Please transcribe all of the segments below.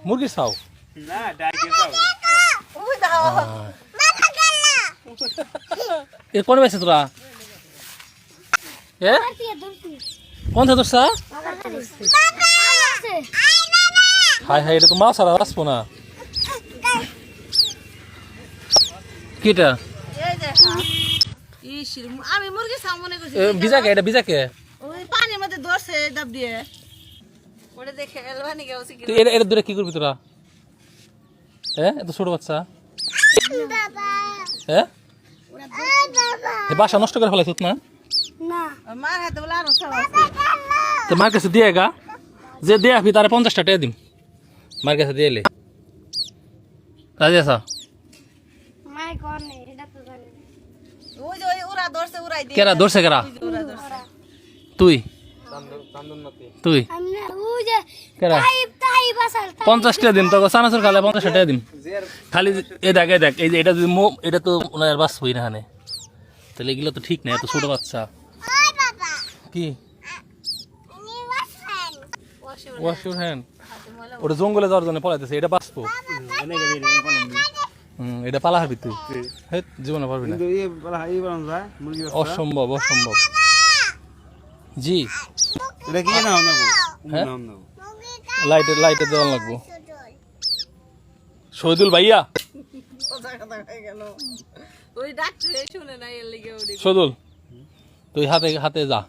মুরগির ছাও না ডাইকে খাও ওই দাও এ কোন বেছে তোরা এ কোন ধরছা হাই হাই এটা তো মাছ আর আসবো না কিটা এই যে ইসির আমি মুরগি ছাও মনে করছি ভিজাকে এটা ভিজাকে ওই পানির মধ্যে ধরছে ডাব দিয়ে ওরে দেখে এলবানি গেছে কি এটা এটা দূরে কি করবি তোরা হ্যাঁ এত ছোট বাচ্চা হ্যাঁ এ বাসা নষ্ট করে ফেলাইছ না মার হাতে বলে আরো ছাও আছে তো মার কাছে দিয়ে গা যে দিয়ে আবি তারে 50 টাকা দিম মার কাছে দিয়ে এলে রাজি আছা মাই করনে এটা তো জানি ওই যে ওই ওরা ধরছে উড়াই দিয়ে কেরা ধরছে কেরা ওরা ধরছে তুই তুই আমি ওই যে কেরা তাই বাসাল 50 টাকা দিন তো সানাসুর খালে 50 টাকা দিন খালি এ দেখ এই যে এটা যদি এটা তো ওনার বাস হই না হানে তাহলে এগুলো তো ঠিক না এত ছোট বাচ্চা ওই বাবা কি ইনি বাসাল ওয়াশ ইউর হ্যান্ড ওটা জঙ্গলে যাওয়ার জন্য পলাইতেছে এটা বাঁচবো এটা পালা হারবি তুই হেৎ জীবনে পারবি না কিন্তু এই বলা এই বলা যায় মুরগি অসম্ভব অসম্ভব জি এটা কি নাম নাও হ্যাঁ? নাম নাও লাইটে দেওয়া লাগবো শহীদুল ভাইয়া কথা কথা হয়ে গেল ওই ডাক্তার শুনে না এর লিগে ওরে শহীদুল তুই হাতে হাতে যা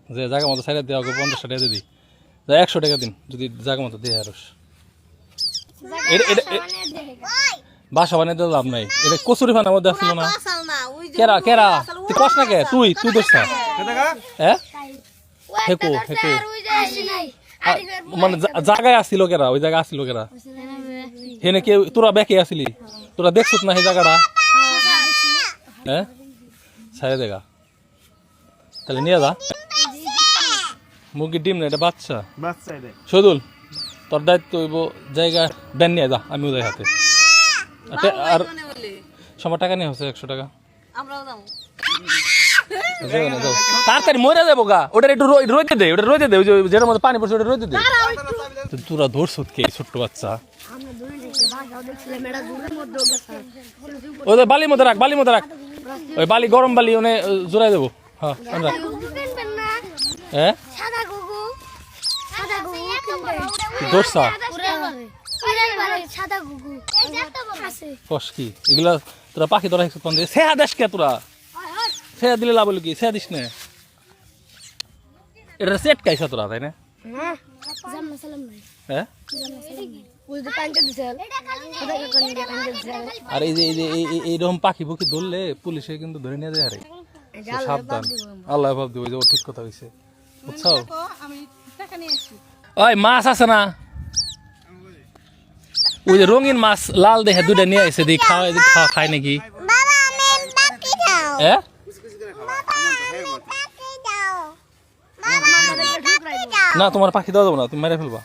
যে জায়গা মতো সাইডে দেওয়া 50 টাকা দিয়ে দিই যা 100 টাকা দিন যদি জায়গা মতো দিয়ে আরস এটা এটা বাসা বানিয়ে দিলে লাভ নাই এটা কচুরি ফানার মধ্যে আসছিল না বাসাল না ওই যে কেরা কেরা তুই কস না কে তুই দোস্ত কেটাকা হ্যাঁ ওই হেকো তো হেকো আর ওই যে আসি নাই মানে জায়গায় আসছিল কেরা ওই জায়গায় আসছিল কেরা হেনে কেউ তোরা বেঁকে আসিলি তোরা দেখছত না সেই জায়গাটা হ্যাঁ ছাড়ে দেখা তাহলে নিয়ে যা মুরগির ডিম না এটা বাচ্চা বাচ্চা এটা শহীদুল তোর দায়িত্ব হইব জায়গা ব্যান নিয়ে যা আমিও যাই হাতে আর মনে বলে সময় টাকা নিয়ে হচ্ছে 100 টাকা আমরাও যাবো যাও না, যাও। তাড়াতাড়ি মরে যাবো গা ওটা একটু রইতে দে ওটা রইতে দে ওই যে যেটার মধ্যে পানি পড়ছে ওটা রইতে দে তো তোরা ধরছ কে ছোট্ট বাচ্চা আমরা দূরে দেখে বাসাও দেখছিলাম এটা দূরের মধ্যে গেছে ওই যে বালির মধ্যে রাখ ওই বালি গরম বালি ওনে জোড়াই দেবো হ্যাঁ আমরা গুগু কিনবেন না হ্যাঁ সাদা গুগু কিনবেন দোরসা সাদা গুগু আছে কস কি এগুলা তোরা পাখি ধরা হেসে কোন দিয়ে সেহা দেশ কে তোরা সেহা দিলে লাভ হলো কি সেহা দিস না এটা সেট কাইসা তোরা তাই না হ্যাঁ জাম্মা সালাম ভাই হ্যাঁ জাম্মা সালাম ভাই ওই যে কানতে দিছেন ওটা কি কোন দিকে কানতে দিছেন আর এইরকম পাখি পুখি ধরলে পুলিশে কিন্তু ধরে নিয়ে যায় আরে তো সাবধান আল্লাহ ভাব দিব যে ও ঠিক কথা হইছে বুঝছো আমি টাকা নিয়ে আসি ওই মাছ আছে না ওই যে রঙিন মাছ লাল দেখে দুটা নিয়ে আসে দি খাওয়া খায় নাকি বাবা আমি বাকি দাও হ্যাঁ বাকি দাও বাবা না তোমার পাখি দেওয়া যাবো না তুমি মেরে ফেলবা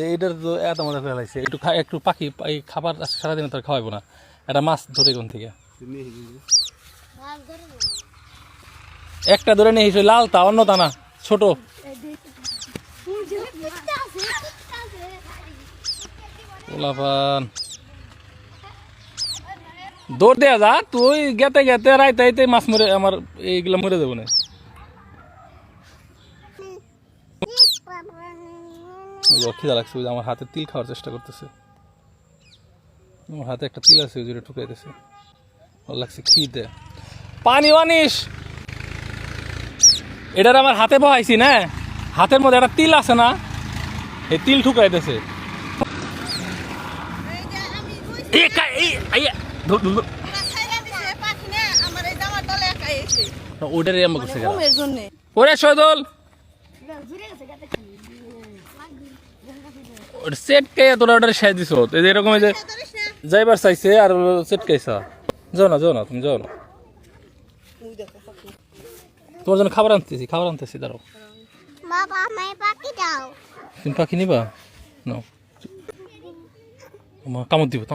এইটার তো এত মজা ফেলাইছে একটু পাখি এই খাবার সারাদিন তোর খাওয়াইবো না একটা মাছ ধরে কোন থেকে একটা ধরে নিয়ে এসে লাল তা অন্য তা না ছোট ওলাপান দৌড় দেয়া যা তুই গেতে গেতে রাইতে মাছ মরে আমার এইগুলা মরে যাবো না খিদা লাগছে ওই যে আমার হাতে তিল খাওয়ার চেষ্টা করতেছে আমার হাতে একটা তিল আছে ওই যে ঠুকাইতেছে ওর লাগছে খিদে পানি আনিস এটার আমার হাতে বহাইছি না হাতের মধ্যে একটা তিল আছে না এই তিল ঠুকাইতেছে পাখি না আমার এই জামার তলে একাই এসে ওটারই আমরা করছে ঘুমের জন্য ওরে শহীদুল ওটা সেট কে তোরা ওটার সাই দিছ এই যে এরকম এই যে যাইবার চাইছে আর সেট খাইছা যাও না তুমি যাও না তোমার জন্য খাবার আনতেছি দাঁড়াও বাবা আমায় বাকি দাও তুমি পাখি নিবা নাও কামড় দিবে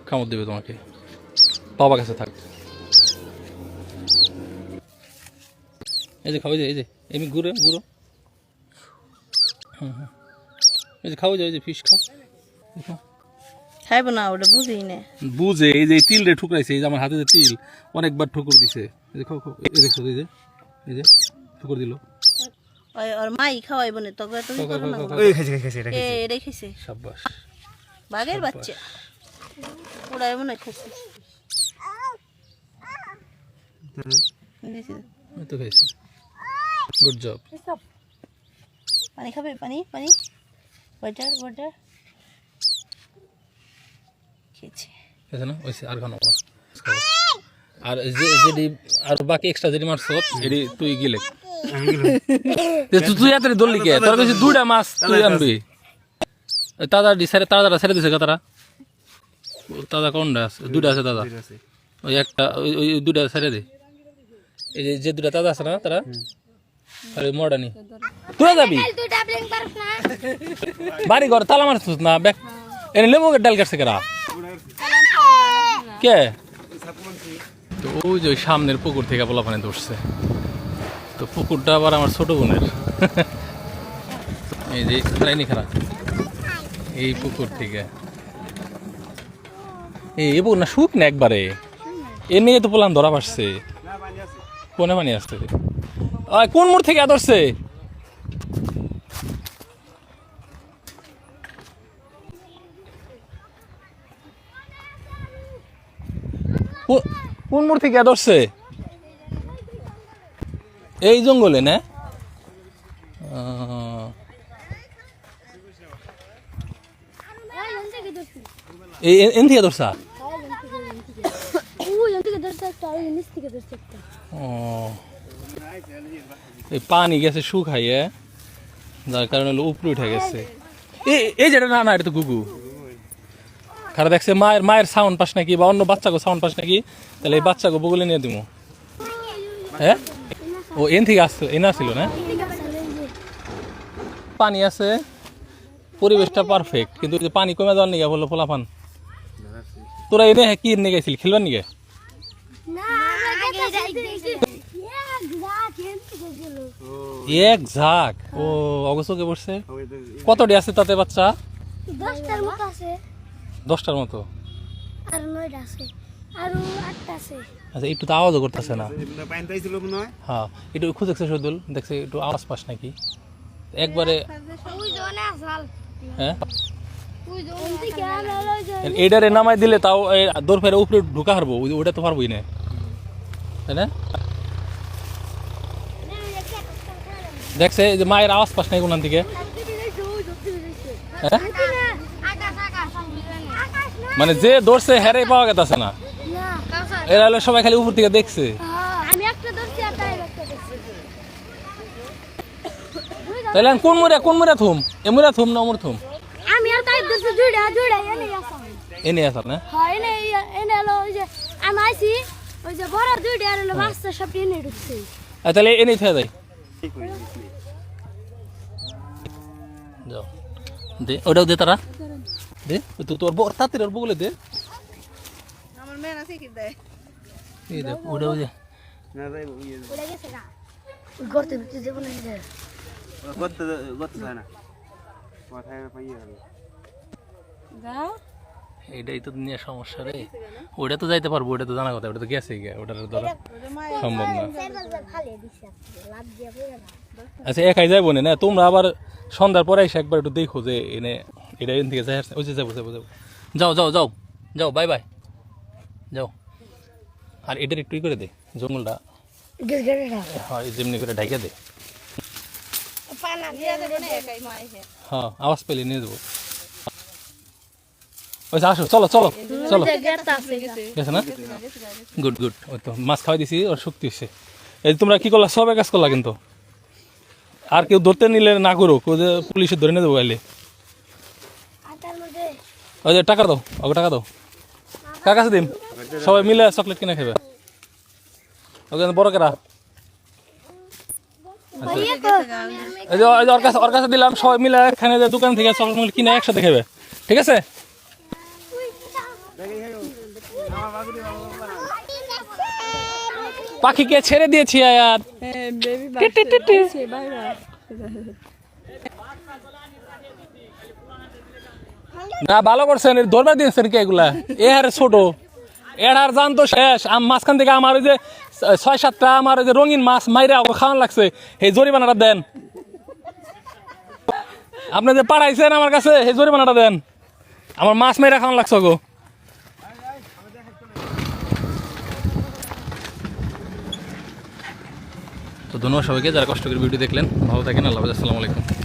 কামড় দিবে তোমাকে বাবা কাছে থাক এই যে খাও এই যে এমনি ঘুরো এই যে খাও, যে ফিশ খাও। খাইব না ওটা বুঝি না। বুঝে এই যে তিল রে ঠুকরাইছে, এই যে আমার হাতে যে তিল অনেকবার ঠুকুর দিছে। এই যে খাও খাও, এই দেখছো, এই যে ঠুকুর দিল। ওর মাই খাওয়াইব না তোকে তুমি করো না। ওই খাইছে এটা এ রেখেছে সাব্বাস, বাঘের বাচ্চা উড়াইব না খাইছে। এই তো খাইছে, গুড জব। পানি খাবে, পানি পানি, ওয়াটার ওয়াটার খেয়েছে। আছে না, ওইসে আর খানো না। আর যেটি আর বাকি এক্সট্রা যেটি মারছ এটি তুই গিলে তুই এত দললি কে? তোর কাছে দুইটা মাছ তুই আনবি। তাজা তাজা ছেড়ে দিছে তারা, তাজা কোনটা আছে? দুইটা আছে তাজা, ওই একটা ওই দুইটা ছেড়ে দে। এই যে দুইটা তাজা আছে না তারা, আর ওই মডানি তুই যাবি বাড়ি ঘর তালা মারছিস না? ব্যাগ এনে লেবু ডাল কাটছে কেরা কে? তো ওই যে সামনের পুকুর থেকে পোলা পানি ধরছে। তো পুকুরটা আবার আমার ছোট বোনের। এই যে খারাইনি খারাপ, এই পুকুর থেকে এই পুকুর না শুক না একবারে, এ নিয়ে তো পোলান ধরা পারছে। কোনে পানি আসতে কোন মোড় থেকে ধরছে? কোন মোড় থেকে ধরছে? এই জঙ্গলে না? এন থেকে ধরছা? এই পানি গেছে শুকাইয়ে, যার কারণে উপরে উঠে গেছে। এই যেটা না, এটা তো গুগু খারাপ দেখছে। মায়ের সাউন্ড পাস নাকি, বা অন্য বাচ্চাকে সাউন্ড পাস নাকি? তাহলে এই বাচ্চাকে বগলে নিয়ে দিব। হ্যাঁ, ও এন থেকে আসছে, এনে আসছিল না? পানি আছে, পরিবেশটা পারফেক্ট, কিন্তু পানি কমে যাওয়ার নিগে বললো পোলাপান। তোরা এনে কি নিয়ে গেছিল খেলবার নিগে? এক ঝাঁক, ও অগসকে পড়ছে। কতটি আছে তাতে বাচ্চা? 10টার মতো আছে। 10টার মতো, আর 9টা আছে, আর 8টা আছে। আচ্ছা, একটু তো আওয়াজও করতেছে না? পানি পাইছিল মনে হয়। হ্যাঁ, একটু খুঁজেছে শহীদুল, দেখছে একটু আওয়াজ পাস নাকি একবারে? হ্যাঁ, এইটারে নামাই দিলে তাও দৌড় ফেরে উপরে ঢুকা হারবো, ওটা তো পারবোই না, তাই না? দেখছে যে মায়ের আওয়াজ পাস নাই কোন থেকে? হ্যাঁ, মানে যে দৌড়ছে হেরে পাওয়া গেছে না, এরা হলো সবাই খালি উপর থেকে দেখছে। আমি একটা ধরছি আর তাই একটা ধরছি। তাহলে কোন মুরা থুম? এ মুরা থুম না ওমর থুম? আমি আর তাই ধরছি দুইটা এনে আসা। এনে আসার না? হ্যাঁ, এনে হলো ওই যে আমি আইছি, ওই যে বড় দুইটা আর হলো বাচ্চা সব এনে ঢুকছে। তাহলে এনেই থেকে যাই, যাও দে, ওটাও দে, তারা দে, তোর বড় তাঁতের ওর বগলে দে। আমার মেয়ে আছে কি দেয়? এই দেখ, ওটাও দে। না যাই ওটা গেছে না, গর্তে ভিতরে যাব না। এটা গত যায় না, মাথায় পাইয়া গেল। যাও এইটাই তো নিয়ে সমস্যা রে। ওটা তো যাইতে পারবো, ওটা তো জানা কথা, ওটা তো গেছে গিয়া, ওটার ধরা সম্ভব না। আচ্ছা, একাই যাইব না? তোমরা আবার সন্ধ্যার পরে এসে একবার একটু দেখো যে এনে এটা এন থেকে যাই। ওই যে যাবো যাবো যাবো, যাও যাও যাও যাও, বাই বাই, যাও। আর এটার একটু করে দে, জঙ্গলটা হয় যেমনি করে ঢাইকা দে। হ্যাঁ, আওয়াজ পেলে নিয়ে যাবো। আসো, চলো চলো চলো, গেছে না? গুড গুড, ওই তো মাছ খাওয়াই দিছি, ওর শক্তি হচ্ছে। এই তোমরা কি করলা? সবাই কাজ করলা, কিন্তু আর কেউ ধরতে নিলে না করো, কেউ যে পুলিশে ধরে নিয়ে দেবো গাইলে। ওই যে টাকা দাও, ওকে টাকা দাও, কার কাছে দিন? সবাই মিলে চকলেট কিনে খাবে। ওকে বড় কেরা, এই যে ওর কাছে দিলাম, সবাই মিলে এখানে যে দোকান থেকে চকলেট কিনে একসাথে খাবে, ঠিক আছে? পাখিকে ছেড়ে দিয়েছি আয়ার। না ভালো করছেন, ধরবার দিয়েছেন কে এগুলা? এ হারে ছোট, এর আর জান তো শেষ। মাঝখান থেকে আমার ওই যে 6-7টা আমার ওই যে রঙিন মাছ মাইরা ওকে খাওয়ান লাগছে, এই জরিমানাটা দেন। আপনি যে পাঠাইছেন আমার কাছে, এই জরিমানাটা দেন। আমার মাছ মাইরা খাওয়ান লাগছে গো। তো ধন্যবাদ সবাইকে যারা কষ্ট করে ভিডিও দেখলেন। ভালো থাকেন, আল্লাহ হাফেজ, আসসালামু আলাইকুম।